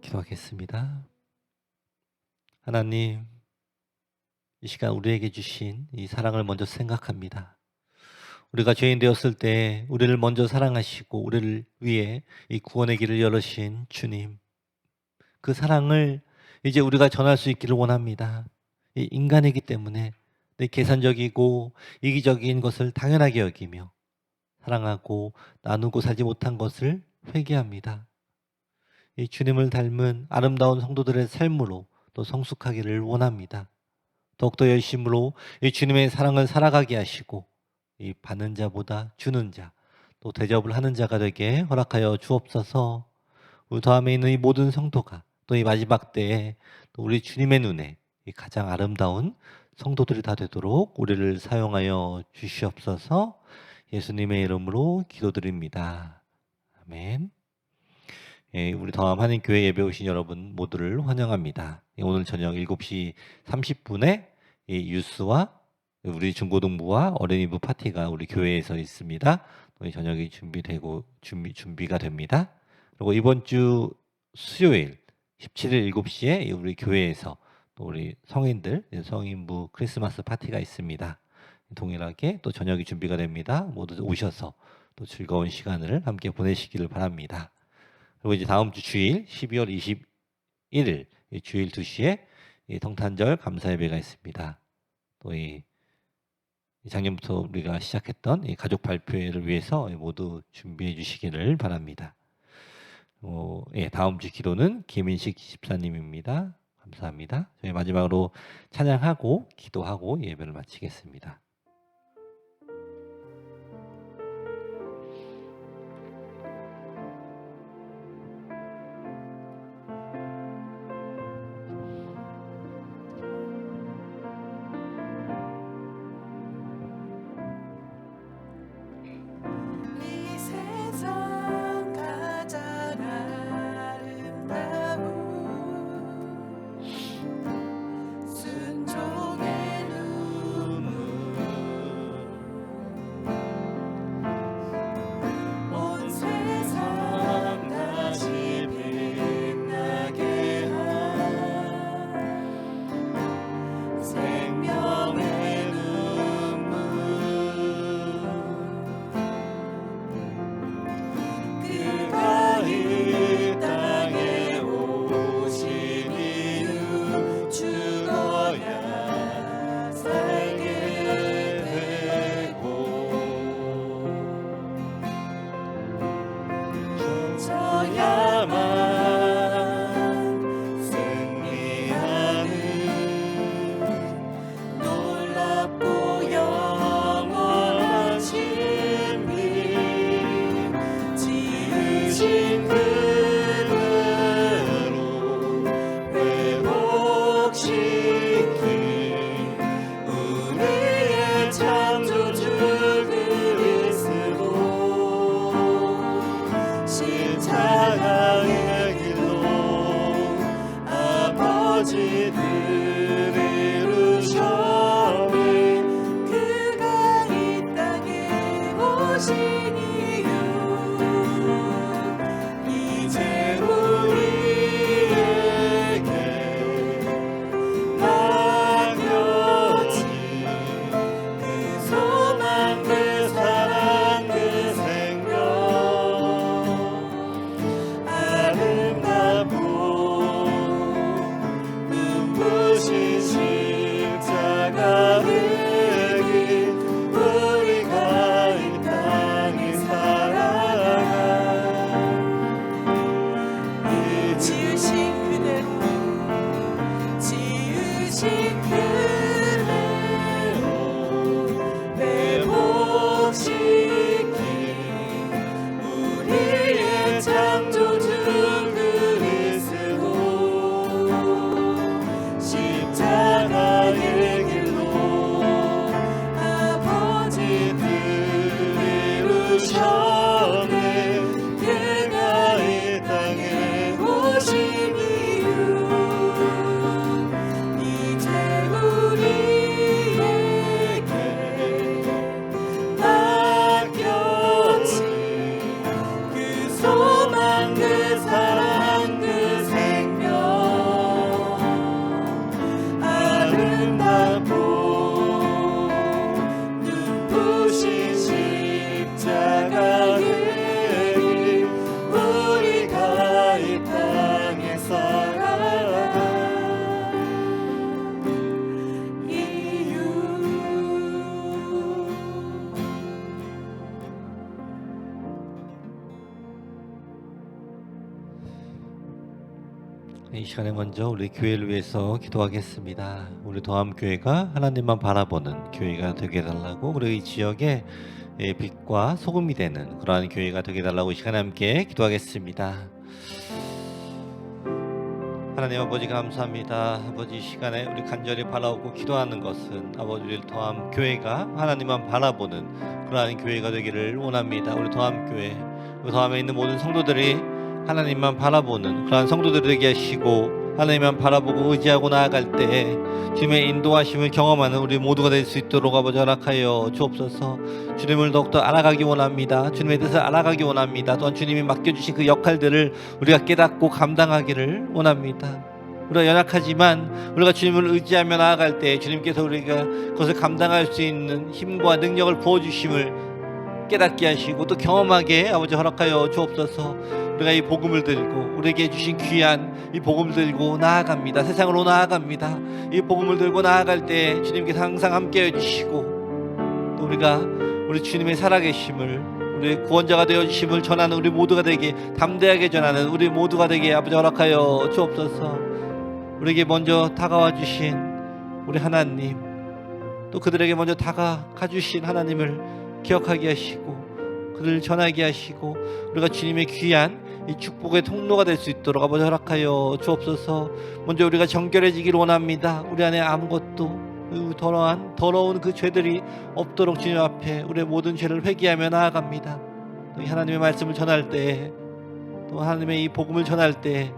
기도하겠습니다. 하나님, 이 시간 우리에게 주신 이 사랑을 먼저 생각합니다. 우리가 죄인 되었을 때 우리를 먼저 사랑하시고 우리를 위해 이 구원의 길을 열으신 주님, 그 사랑을 이제 우리가 전할 수 있기를 원합니다. 이 인간이기 때문에 내 계산적이고 이기적인 것을 당연하게 여기며 사랑하고 나누고 살지 못한 것을 회개합니다. 이 주님을 닮은 아름다운 성도들의 삶으로 또 성숙하기를 원합니다. 더욱더 열심으로 이 주님의 사랑을 살아가게 하시고 이 받는 자보다 주는 자, 또 대접을 하는 자가 되게 허락하여 주옵소서. 우리 더함에 있는 이 모든 성도가 또 이 마지막 때에 또 우리 주님의 눈에 이 가장 아름다운 성도들이 다 되도록 우리를 사용하여 주시옵소서. 예수님의 이름으로 기도드립니다. 아멘. 우리 더함 한인교회 예배 오신 여러분 모두를 환영합니다. 오늘 저녁 7시 30분에 이 유스와 우리 중고등부와 어린이부 파티가 우리 교회에서 있습니다. 또 저녁이 준비가 됩니다. 그리고 이번 주 수요일 17일 7시에 우리 교회에서 또 우리 성인들 성인부 크리스마스 파티가 있습니다. 동일하게 또 저녁이 준비가 됩니다. 모두 오셔서 또 즐거운 시간을 함께 보내시기를 바랍니다. 그리고 이제 다음 주 주일 12월 21일 주일 2시에 성탄절 감사 예배가 있습니다. 또 이 작년부터 우리가 시작했던 이 가족 발표회를 위해서 모두 준비해 주시기를 바랍니다. 다음 주 기도는 김인식 집사님입니다. 감사합니다. 저희 마지막으로 찬양하고 기도하고 예배를 마치겠습니다. 이 세상 가장 아름다운 순종의 눈물 온 세상 다시 빛나게 한 생명의 눈물 그가 이 땅에 오신 이유 죽어야 살게 되고 져야만 승리하는 놀랍고 영원한 신비 지으신 그대로 회복시킨 우리의 창조주 그리스도 십자가의 길로 아버지를 이루셨네 그가 이 땅에 오신 이유 이제 우리에게 맡겨진 그 소망 그 사랑 그 생명 아름답고 눈부신 십자가의 길 우리가 이 땅에 살아가 지으신 그대로 회복시킨 우리의 창조주 그리스도 십자가의 길로 아버지들 이루셨네 그가 이 땅에 오신 이유 이제 우리에게 맡겨진 그 소망 그 사랑 그 생명 아름답고 눈부신 십자가의 길 우리가 이 땅에 살아가 이유 이 시간에 먼저 우리 교회를 위해서 기도하겠습니다. 우리 도암교회가 하나님만 바라보는 교회가 되게 해달라고 그리고 이 지역에 빛과 소금이 되는 그러한 교회가 되게 해달라고 이 시간에 함께 기도하겠습니다. 하나님 아버지 감사합니다. 아버지 이 시간에 우리 간절히 바라오고 기도하는 것은 아버지 우리 도암교회가 하나님만 바라보는 그러한 교회가 되기를 원합니다. 우리 도암교회 우리 도암에 있는 모든 성도들이 하나님만 바라보는 그러한 성도들이 되게 하시고 하나님만 바라보고 의지하고 나아갈 때 주님의 인도하심을 경험하는 우리 모두가 될 수 있도록 아버지 허락하여 주옵소서. 주님을 더욱더 알아가기 원합니다. 주님의 뜻을 알아가기 원합니다. 또한 주님이 맡겨주신 그 역할들을 우리가 깨닫고 감당하기를 원합니다. 우리가 연약하지만 우리가 주님을 의지하며 나아갈 때 주님께서 우리가 그것을 감당할 수 있는 힘과 능력을 부어주심을 깨닫게 하시고 또 경험하게 아버지 허락하여 주옵소서. 우리가 이 복음을 들고 우리에게 주신 귀한 이 복음을 들고 나아갑니다. 세상으로 나아갑니다. 이 복음을 들고 나아갈 때 주님께서 항상 함께 해주시고 또 우리가 우리 주님의 살아계심을 우리의 구원자가 되어주심을 전하는 우리 모두가 되게 담대하게 전하는 우리 모두가 되게 아버지 허락하여 주옵소서. 우리에게 먼저 다가와 주신 우리 하나님 또 그들에게 먼저 다가가 주신 하나님을 기억하게 하시고 그들을 전하게 하시고 우리가 주님의 귀한 이 축복의 통로가 될 수 있도록 아버지 허락하여 주옵소서. 먼저 우리가 정결해지기를 원합니다. 우리 안에 아무것도 더러운 그 죄들이 없도록 주님 앞에 우리의 모든 죄를 회개하며 나아갑니다. 또 하나님의 말씀을 전할 때 또 하나님의 이 복음을 전할 때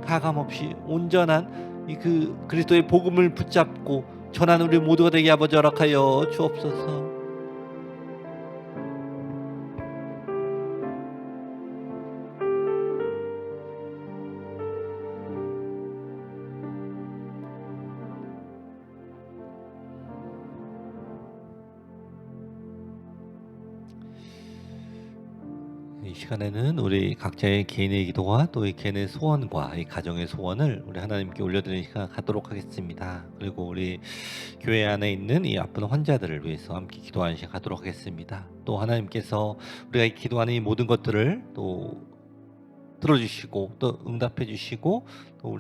가감없이 온전한 그 그리스도의 복음을 붙잡고 전하는 우리 모두가 되게 아버지 허락하여 주옵소서. 이 시간에는 우리 각자의 개인의 기도와 또 이 개인의 소원과 이 가정의 소원을 우리 하나님께 올려드리는 시간 갖도록 하겠습니다. 그리고 우리 교회 안에 있는 이 아픈 환자들을 위해서 함께 기도하는 시간 갖도록 하겠습니다. 또 하나님께서 우리가 이 기도하는 이 모든 것들을 또 들어주시고 또 응답해 주시고 또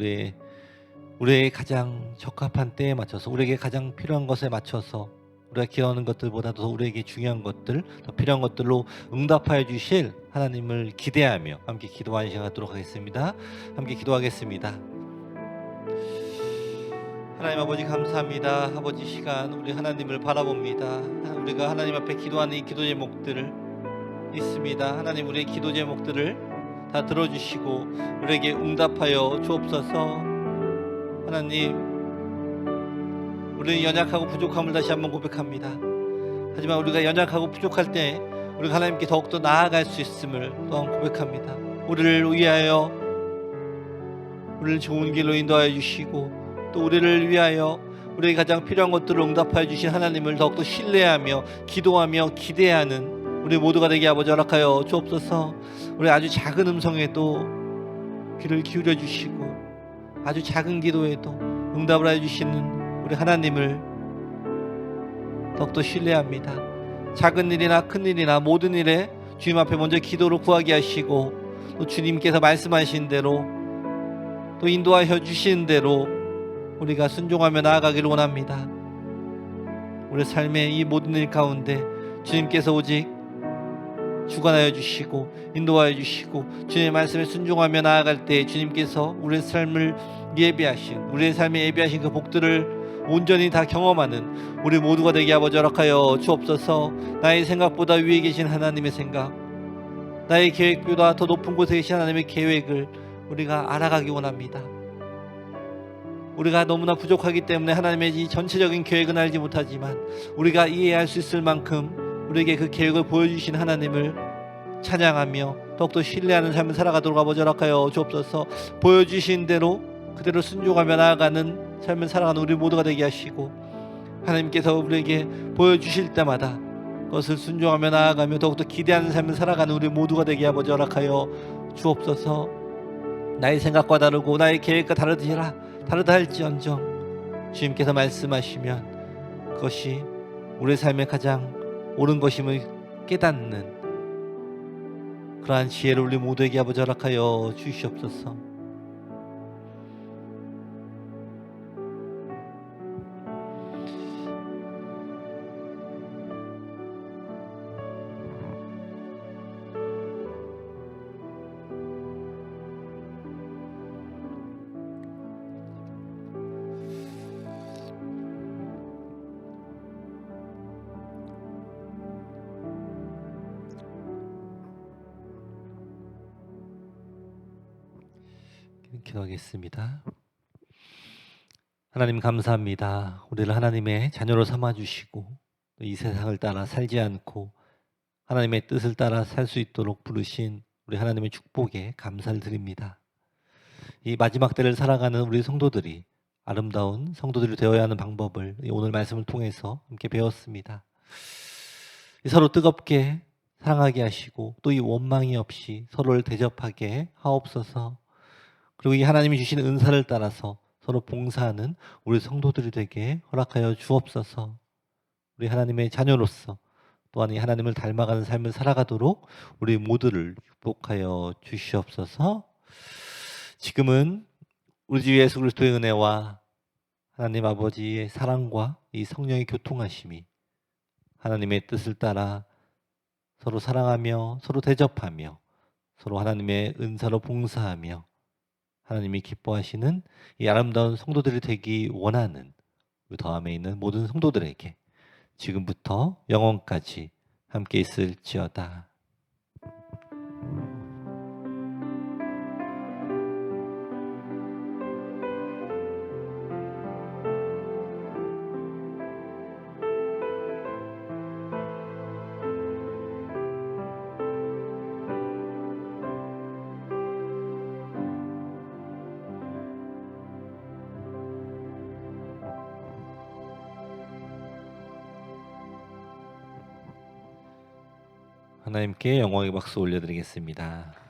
우리의 가장 적합한 때에 맞춰서 우리에게 가장 필요한 것에 맞춰서 우리가 기도하는 것들보다도 우리에게 중요한 것들, 더 필요한 것들로 응답하여 주실 하나님을 기대하며 함께 기도하는 시간 갖도록 하겠습니다. 함께 기도하겠습니다. 하나님 아버지 감사합니다. 아버지 시간 우리 하나님을 바라봅니다. 우리가 하나님 앞에 기도하는 이 기도 제목들을 있습니다. 하나님 우리의 기도 제목들을 다 들어주시고 우리에게 응답하여 주옵소서. 하나님 우리는 연약하고 부족함을 다시 한번 고백합니다. 하지만 우리가 연약하고 부족할 때 우리가 하나님께 더욱더 나아갈 수 있음을 또한 고백합니다. 우리를 위하여 우리를 좋은 길로 인도하여 주시고 또 우리를 위하여 우리에게 가장 필요한 것들을 응답하여 주신 하나님을 더욱더 신뢰하며 기도하며 기대하는 우리 모두가 되게 아버지 허락하여 주옵소서. 우리 아주 작은 음성에도 귀를 기울여 주시고 아주 작은 기도에도 응답을 해주시는 우리 하나님을 더욱더 신뢰합니다. 작은 일이나 큰 일이나 모든 일에 주님 앞에 먼저 기도로 구하게 하시고 또 주님께서 말씀하신 대로 또 인도하여 주시는 대로 우리가 순종하며 나아가기를 원합니다. 우리 삶의 이 모든 일 가운데 주님께서 오직 주관하여 주시고 인도하여 주시고 주님의 말씀에 순종하며 나아갈 때 주님께서 우리의 삶을 우리의 삶에 예비하신 그 복들을 온전히 다 경험하는 우리 모두가 되게 아버지 허락하여 주옵소서. 나의 생각보다 위에 계신 하나님의 생각, 나의 계획보다 더 높은 곳에 계신 하나님의 계획을 우리가 알아가기 원합니다. 우리가 너무나 부족하기 때문에 하나님의 이 전체적인 계획은 알지 못하지만 우리가 이해할 수 있을 만큼 우리에게 그 계획을 보여주신 하나님을 찬양하며 더욱더 신뢰하는 삶을 살아가도록 아버지 허락하여 주옵소서. 보여주신 대로 그대로 순종하며 나아가는 삶을 살아가는 우리 모두가 되게 하시고 하나님께서 우리에게 보여주실 때마다 그것을 순종하며 나아가며 더욱더 기대하는 삶을 살아가는 우리 모두가 되게 아버지 허락하여 주옵소서. 나의 생각과 다르고 나의 계획과 다르다 할지언정 주님께서 말씀하시면 그것이 우리의 삶의 가장 옳은 것임을 깨닫는 그러한 지혜를 우리 모두에게 아버지 허락하여 주시옵소서. 기도하겠습니다. 하나님 감사합니다. 우리를 하나님의 자녀로 삼아주시고 이 세상을 따라 살지 않고 하나님의 뜻을 따라 살 수 있도록 부르신 우리 하나님의 축복에 감사를 드립니다. 이 마지막 때를 살아가는 우리 성도들이 아름다운 성도들이 되어야 하는 방법을 오늘 말씀을 통해서 함께 배웠습니다. 서로 뜨겁게 사랑하게 하시고 또 이 원망이 없이 서로를 대접하게 하옵소서. 그리고 이 하나님이 주신 은사를 따라서 서로 봉사하는 우리 성도들이 되게 허락하여 주옵소서. 우리 하나님의 자녀로서 또한 이 하나님을 닮아가는 삶을 살아가도록 우리 모두를 축복하여 주시옵소서. 지금은 우리 주 예수 그리스도의 은혜와 하나님 아버지의 사랑과 이 성령의 교통하심이 하나님의 뜻을 따라 서로 사랑하며 서로 대접하며 서로 하나님의 은사로 봉사하며 하나님이 기뻐하시는 이 아름다운 성도들이 되기 원하는 우리 더함에 있는 모든 성도들에게 지금부터 영원까지 함께 있을지어다. 하나님께 영광의 박수 올려드리겠습니다.